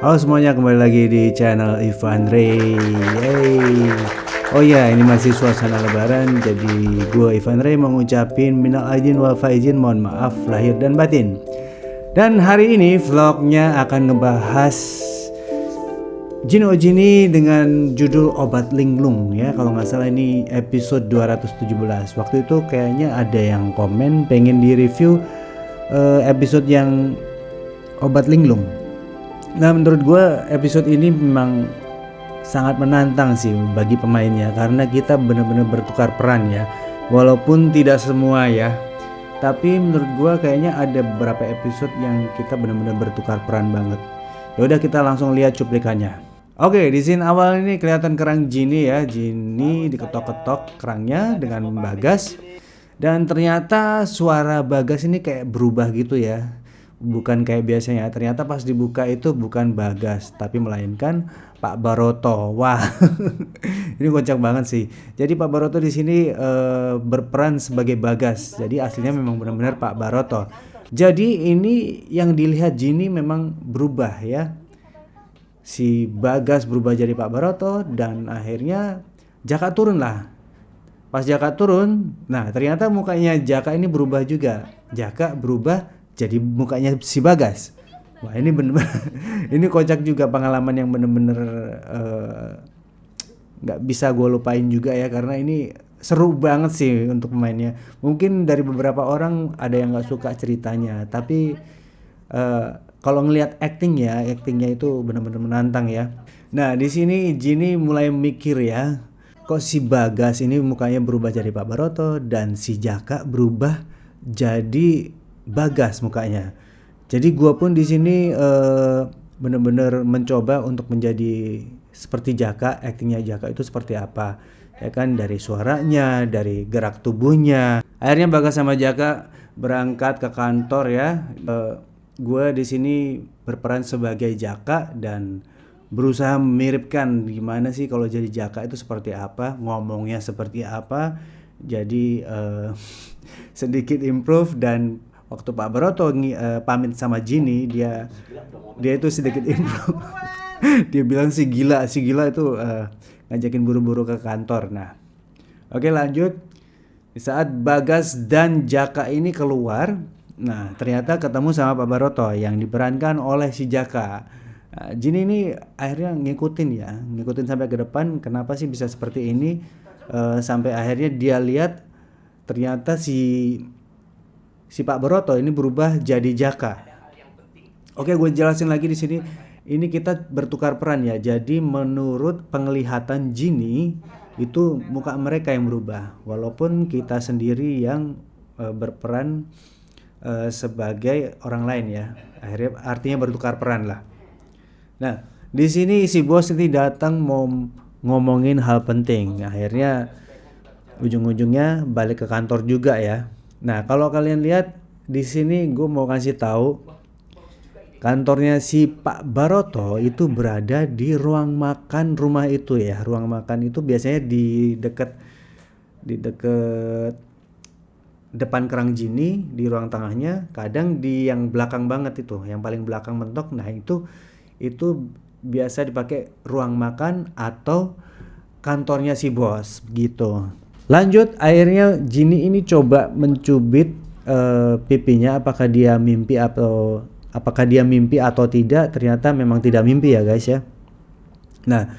Halo semuanya, kembali lagi di channel Ivan Ray. Hey. Oh ya, ini masih suasana lebaran. Jadi gue Ivan Ray mau ngucapin minal aidin wal faizin, mohon maaf lahir dan batin. Dan hari ini vlognya akan ngebahas Jin Ojini dengan judul Obat Linglung ya. Kalau nggak salah ini episode 217. Waktu itu kayaknya ada yang komen pengen di review episode yang Obat Linglung. Nah, menurut gue episode ini memang sangat menantang sih bagi pemainnya, karena kita benar-benar bertukar peran ya. Walaupun tidak semua ya, tapi menurut gue kayaknya ada beberapa episode yang kita benar-benar bertukar peran banget. Ya udah, kita langsung lihat cuplikannya. Oke, di scene awal ini kelihatan kerang Jinny ya. Jinny diketok-ketok kerangnya dengan Bagas, dan ternyata suara Bagas ini kayak berubah gitu ya. Bukan kayak biasanya. Ternyata pas dibuka itu bukan Bagas, tapi melainkan Pak Baroto. Wah, ini kocak banget sih. Jadi Pak Baroto di sini berperan sebagai Bagas. Jadi aslinya memang benar-benar Pak Baroto. Jadi ini yang dilihat Jinny memang berubah ya. Si Bagas berubah jadi Pak Baroto, dan akhirnya Jaka turun lah. Pas Jaka turun, nah ternyata mukanya Jaka ini berubah juga. Jaka berubah jadi mukanya si Bagas. Wah, ini bener-bener ini kocak juga, pengalaman yang bener-bener nggak bisa gue lupain juga ya, karena ini seru banget sih untuk pemainnya. Mungkin dari beberapa orang ada yang nggak suka ceritanya, tapi kalau ngelihat actingnya itu bener-bener menantang ya. Nah, di sini Jinny mulai mikir ya, kok si Bagas ini mukanya berubah jadi Pak Baroto dan si Jaka berubah jadi Bagas mukanya. Jadi gua pun di sini bener-bener mencoba untuk menjadi seperti Jaka. Aktingnya Jaka itu seperti apa ya kan, dari suaranya, dari gerak tubuhnya. Akhirnya Bagas sama Jaka berangkat ke kantor ya. Gua di sini berperan sebagai Jaka dan berusaha memiripkan gimana sih kalau jadi Jaka itu seperti apa, ngomongnya seperti apa. Jadi sedikit improve, dan waktu Pak Baroto pamit sama Jinny, dia itu sedikit improve. Dia bilang si gila itu ngajakin buru-buru ke kantor. Nah, oke, lanjut. Di saat Bagas dan Jaka ini keluar, nah ternyata ketemu sama Pak Baroto yang diperankan oleh si Jaka. Nah, Jinny ini akhirnya ngikutin sampai ke depan. Kenapa sih bisa seperti ini? Sampai akhirnya dia lihat ternyata si Pak Baroto ini berubah jadi Jaka. Oke, gue jelasin lagi di sini. Ini kita bertukar peran ya. Jadi menurut penglihatan Jinny itu muka mereka yang berubah, walaupun kita sendiri yang berperan sebagai orang lain ya. Akhirnya artinya bertukar peran lah. Nah, di sini si bos ini datang mau ngomongin hal penting. Akhirnya ujung-ujungnya balik ke kantor juga ya. Nah, kalau kalian lihat di sini, gue mau kasih tahu kantornya si Pak Baroto itu berada di ruang makan rumah itu ya. Ruang makan itu biasanya di dekat depan kerang Jinny, di ruang tengahnya, kadang di yang belakang banget itu, yang paling belakang mentok. Nah, itu biasa dipakai ruang makan atau kantornya si bos gitu. Lanjut, akhirnya Jinny ini coba mencubit pipinya, apakah dia mimpi atau tidak. Ternyata memang tidak mimpi ya guys ya. Nah,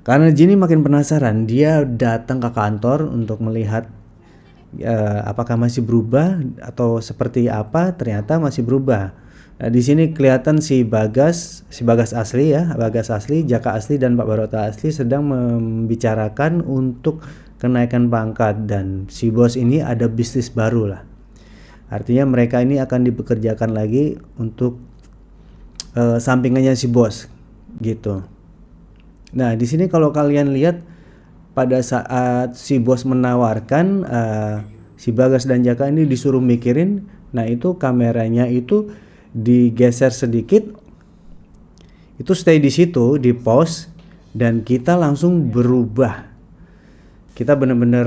karena Jinny makin penasaran, dia datang ke kantor untuk melihat apakah masih berubah atau seperti apa. Ternyata masih berubah. Nah, di sini kelihatan si Bagas asli ya, Bagas asli, Jaka asli, dan Pak Baroto asli sedang membicarakan untuk kenaikan pangkat, dan si bos ini ada bisnis baru lah. Artinya mereka ini akan dipekerjakan lagi untuk sampingannya si bos gitu. Nah, di sini kalau kalian lihat pada saat si bos menawarkan, si Bagas dan Jaka ini disuruh mikirin. Nah, itu kameranya itu digeser sedikit, itu stay di situ, di pause, dan kita langsung berubah. Kita bener-bener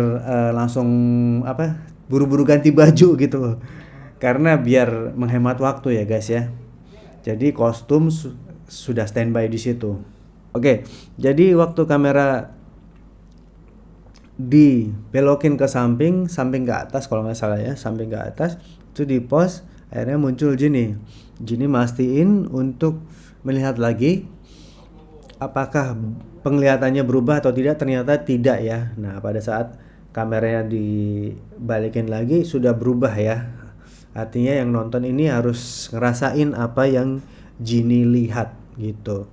langsung buru-buru ganti baju gitu loh, karena biar menghemat waktu ya guys ya. Jadi kostum sudah standby di situ. Oke, jadi waktu kamera dibelokin ke samping, samping ke atas kalau nggak salah ya, samping ke atas, itu di pause, akhirnya muncul Jinny. Jinny mastiin untuk melihat lagi apakah penglihatannya berubah atau tidak, ternyata tidak ya. Nah, pada saat kameranya dibalikin lagi sudah berubah ya. Artinya yang nonton ini harus ngerasain apa yang Jinny lihat gitu.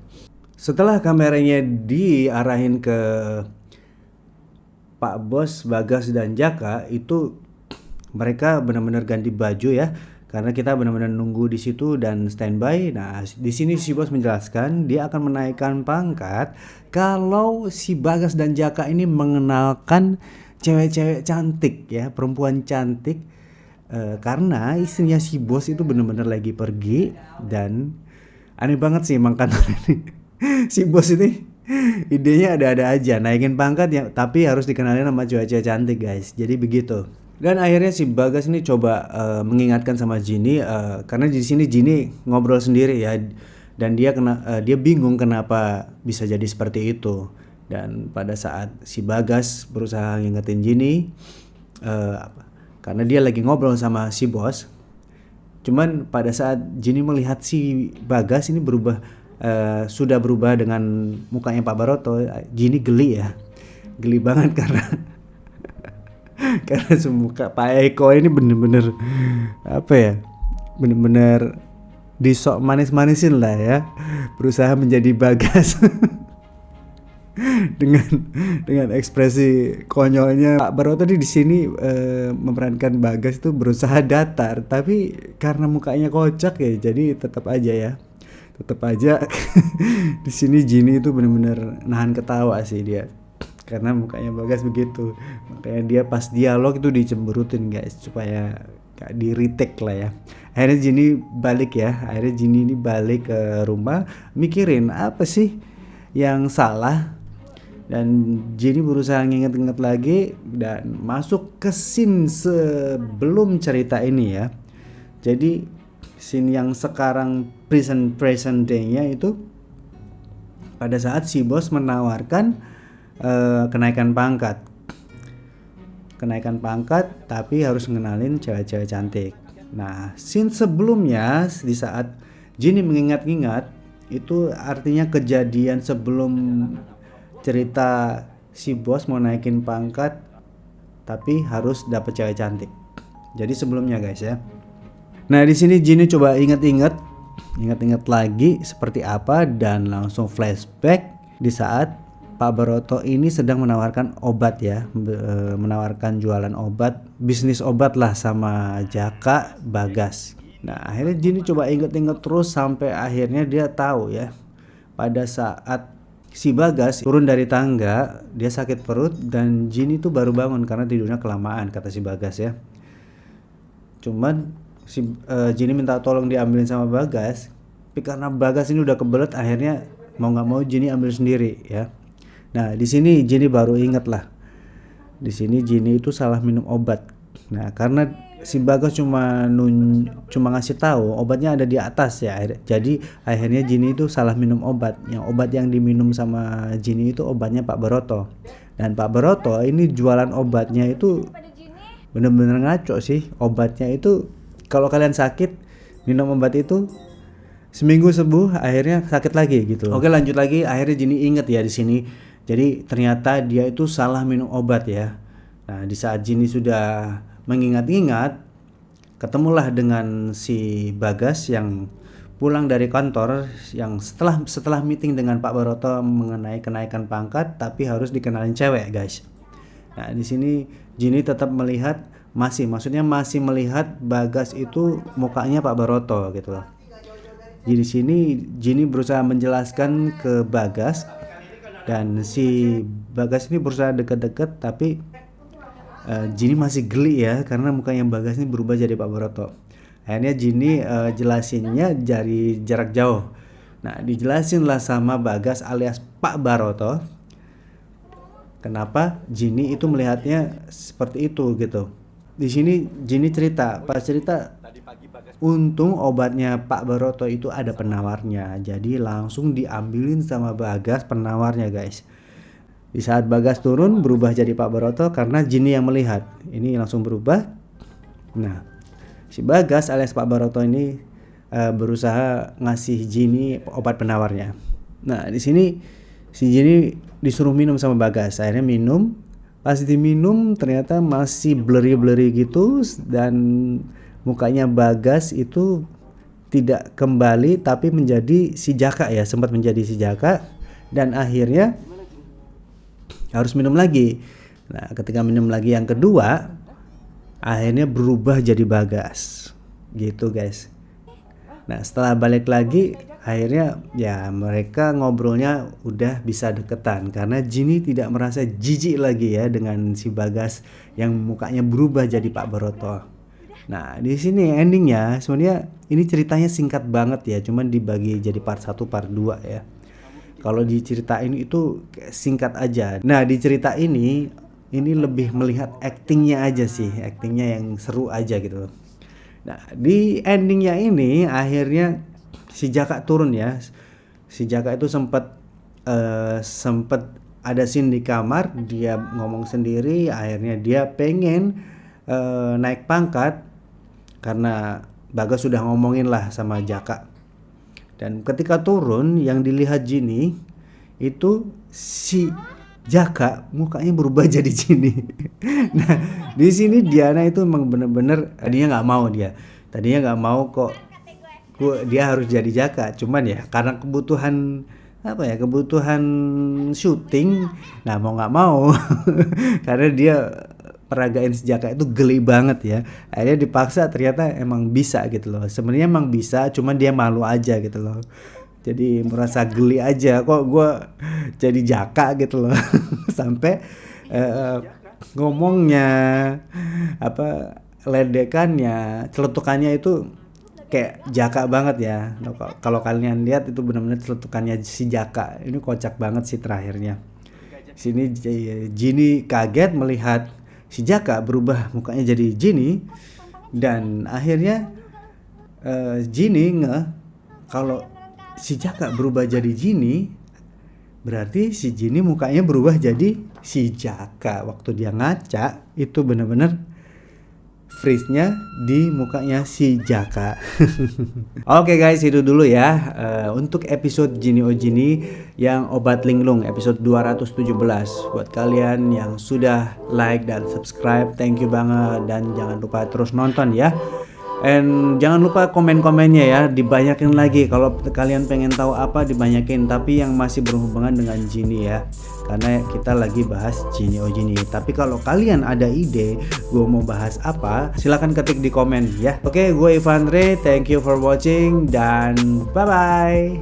Setelah kameranya diarahin ke Pak Bos, Bagas dan Jaka, itu mereka benar-benar ganti baju ya, karena kita benar-benar nunggu di situ dan standby. Nah, di sini si Bos menjelaskan dia akan menaikkan pangkat kalau si Bagas dan Jaka ini mengenalkan cewek-cewek cantik ya, perempuan cantik, karena istrinya si Bos itu benar-benar lagi pergi. Dan aneh banget sih emang kantor ini. Si Bos ini idenya ada-ada aja, naikin pangkat ya, tapi harus dikenalin sama cewek-cewek cantik guys. Jadi begitu. Dan akhirnya si Bagas ini coba mengingatkan sama Jinny, karena di sini Jinny ngobrol sendiri ya, dan dia bingung kenapa bisa jadi seperti itu. Dan pada saat si Bagas berusaha ngingetin Jinny, karena dia lagi ngobrol sama si Bos, cuman pada saat Jinny melihat si Bagas ini sudah berubah dengan mukanya Pak Baroto, Jinny geli ya, geli banget karena karena semuka Pak Eko ini bener-bener apa ya, bener-bener disok manis-manisin lah ya, berusaha menjadi Bagas. dengan ekspresi konyolnya Pak Baroto di sini memerankan Bagas itu berusaha datar, tapi karena mukanya kocak ya, jadi tetap aja di sini Jinny itu benar-benar nahan ketawa sih dia, karena mukanya Bagas begitu. Makanya dia pas dialog itu dicemberutin guys, supaya gak di retake lah ya. Akhirnya Jinny ini balik ke rumah, mikirin apa sih yang salah. Dan Jinny berusaha nginget-nginget lagi dan masuk ke scene sebelum cerita ini ya. Jadi scene yang sekarang present day-nya itu pada saat si Bos menawarkan kenaikan pangkat tapi harus ngenalin cewek-cewek cantik. Nah, scene sebelumnya di saat Jinny mengingat-ingat itu artinya kejadian sebelum cerita si Bos mau naikin pangkat tapi harus dapet cewek cantik. Jadi sebelumnya guys ya. Nah, di sini Jinny coba ingat-ingat lagi seperti apa dan langsung flashback di saat Pak Baroto ini sedang menawarkan obat ya, menawarkan jualan obat, bisnis obat lah sama Jaka, Bagas. Nah, akhirnya Jinny coba ingat-ingat terus sampai akhirnya dia tahu ya, pada saat si Bagas turun dari tangga, dia sakit perut dan Jinny tuh baru bangun karena tidurnya kelamaan, kata si Bagas ya. Cuman Jinny minta tolong diambilin sama Bagas, tapi karena Bagas ini udah kebelet, akhirnya mau nggak mau Jinny ambil sendiri ya. Nah, di sini Jinny baru inget lah, di sini Jinny itu salah minum obat. Nah, karena si Bagas cuma ngasih tahu obatnya ada di atas ya, jadi akhirnya Jinny itu salah minum obat. Obat yang diminum sama Jinny itu obatnya Pak Baroto, dan Pak Baroto ini jualan obatnya itu bener-bener ngaco sih. Obatnya itu kalau kalian sakit minum obat itu seminggu sembuh, akhirnya sakit lagi gitu. Oke, lanjut lagi. Akhirnya Jinny inget ya di sini, jadi ternyata dia itu salah minum obat ya. Nah, di saat Jinny sudah mengingat-ingat, ketemulah dengan si Bagas yang pulang dari kantor, yang setelah meeting dengan Pak Baroto mengenai kenaikan pangkat tapi harus dikenalin cewek guys. Nah, di sini Jinny tetap masih melihat Bagas itu mukanya Pak Baroto gitu loh. Jadi di sini Jinny berusaha menjelaskan ke Bagas, dan si Bagas ini berusaha deket-deket, tapi Jinny masih geli ya karena mukanya Bagas ini berubah jadi Pak Baroto. Akhirnya Jinny jelasinnya dari jarak jauh. Nah, dijelasin lah sama Bagas alias Pak Baroto kenapa Jinny itu melihatnya seperti itu gitu. Di sini Jinny cerita, pas cerita untung obatnya Pak Baroto itu ada penawarnya, jadi langsung diambilin sama Bagas penawarnya guys. Di saat Bagas turun berubah jadi Pak Baroto karena Jinny yang melihat, ini langsung berubah. Nah, si Bagas alias Pak Baroto ini berusaha ngasih Jinny obat penawarnya. Nah, di sini si Jinny disuruh minum sama Bagas, akhirnya minum. Pas diminum ternyata masih blurry gitu dan mukanya Bagas itu tidak kembali tapi menjadi si Jaka ya, sempat menjadi si Jaka dan akhirnya harus minum lagi. Nah, ketika minum lagi yang kedua akhirnya berubah jadi Bagas. Gitu guys. Nah, setelah balik lagi akhirnya ya mereka ngobrolnya udah bisa deketan karena Jinny tidak merasa jijik lagi ya dengan si Bagas yang mukanya berubah jadi Pak Baroto. Nah, di sini endingnya sebenarnya ini ceritanya singkat banget ya, cuman dibagi jadi part 1 part 2 ya. Kalau diceritain itu singkat aja. Nah, di cerita ini lebih melihat actingnya aja sih, actingnya yang seru aja gitu. Nah, di endingnya ini akhirnya si Jaka turun ya. Si Jaka itu sempat ada scene di kamar, dia ngomong sendiri, akhirnya dia pengen naik pangkat karena Bagas sudah ngomongin lah sama Jaka. Dan ketika turun yang dilihat Jinny itu si Jaka mukanya berubah jadi Jinny. Nah, di sini Diana itu emang bener-bener tadinya nggak mau dia. Tadinya nggak mau kok dia harus jadi Jaka. Cuman ya karena kebutuhan kebutuhan syuting. Nah, mau nggak mau karena dia peragain si Jaka itu geli banget ya. Akhirnya dipaksa ternyata emang bisa gitu loh. Sebenarnya emang bisa, cuman dia malu aja gitu loh. Jadi merasa geli aja kok gue jadi Jaka gitu loh. Sampai ngomongnya ledekannya, celetukannya itu kayak Jaka banget ya. Kalau kalian lihat itu benar-benar celetukannya si Jaka. Ini kocak banget sih terakhirnya. Sini Jinny kaget melihat si Jaka berubah mukanya jadi Jinny dan akhirnya Jinny kalau si Jaka berubah jadi Jinny berarti si Jinny mukanya berubah jadi si Jaka. Waktu dia ngaca itu benar-benar freeze-nya di mukanya si Jaka. Oke guys, itu dulu ya untuk episode Jinny Oh Jinny yang obat linglung episode 217. Buat kalian yang sudah like dan subscribe, thank you banget, dan jangan lupa terus nonton ya. And jangan lupa komen-komennya ya, dibanyakin lagi. Kalau kalian pengen tahu apa dibanyakin, tapi yang masih berhubungan dengan Jinny ya, karena kita lagi bahas Jinny Oh Jinny. Tapi kalau kalian ada ide gue mau bahas apa, silahkan ketik di komen ya. Oke, gue Ivandre, thank you for watching dan bye bye.